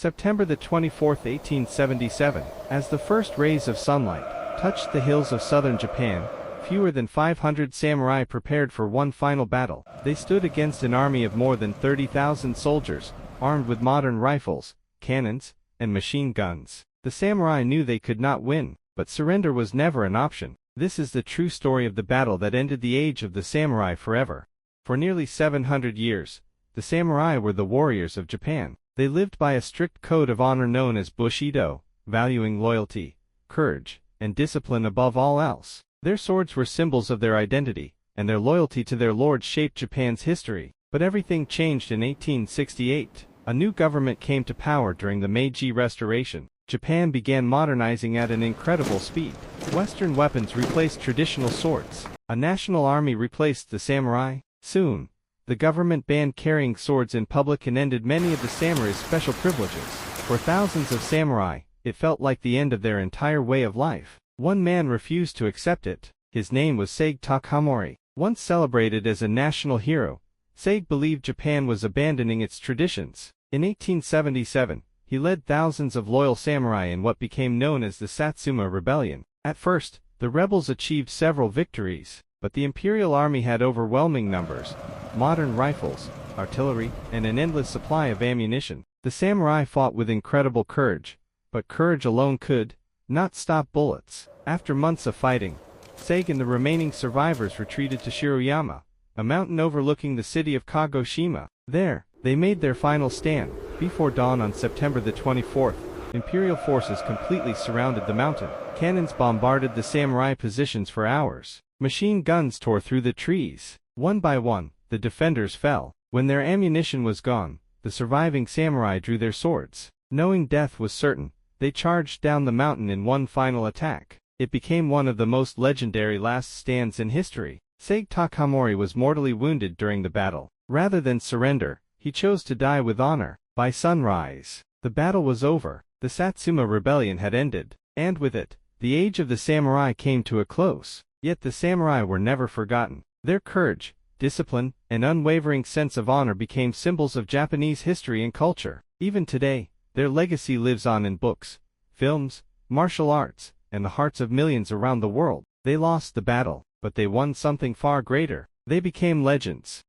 September the 24th, 1877, as the first rays of sunlight touched the hills of southern Japan, fewer than 500 samurai prepared for one final battle. They stood against an army of more than 30,000 soldiers, armed with modern rifles, cannons, and machine guns. The samurai knew they could not win, but surrender was never an option. This is the true story of the battle that ended the age of the samurai forever. For nearly 700 years, the samurai were the warriors of Japan. They lived by a strict code of honor known as Bushido, valuing loyalty, courage, and discipline above all else. Their swords were symbols of their identity, and their loyalty to their lord shaped Japan's history. But everything changed in 1868. A new government came to power during the Meiji Restoration. Japan began modernizing at an incredible speed. Western weapons replaced traditional swords. A national army replaced the samurai. Soon, the government banned carrying swords in public and ended many of the samurai's special privileges. For thousands of samurai, it felt like the end of their entire way of life. One man refused to accept it. His name was Saigō Takamori. Once celebrated as a national hero, Saigō believed Japan was abandoning its traditions. In 1877, he led thousands of loyal samurai in what became known as the Satsuma Rebellion. At first, the rebels achieved several victories, but the Imperial army had overwhelming numbers, modern rifles, artillery, and an endless supply of ammunition. The samurai fought with incredible courage, but courage alone could not stop bullets. After months of fighting, Saigō and the remaining survivors retreated to Shiroyama, a mountain overlooking the city of Kagoshima. There, they made their final stand. Before dawn on September the 24th, Imperial forces completely surrounded the mountain. Cannons bombarded the samurai positions for hours. Machine guns tore through the trees. One by one, the defenders fell. When their ammunition was gone, the surviving samurai drew their swords. Knowing death was certain, they charged down the mountain in one final attack. It became one of the most legendary last stands in history. Saigō Takamori was mortally wounded during the battle. Rather than surrender, he chose to die with honor. By sunrise, the battle was over. The Satsuma Rebellion had ended, and with it, the age of the samurai came to a close. Yet the samurai were never forgotten. Their courage, discipline, and unwavering sense of honor became symbols of Japanese history and culture. Even today, their legacy lives on in books, films, martial arts, and the hearts of millions around the world. They lost the battle, but they won something far greater. They became legends.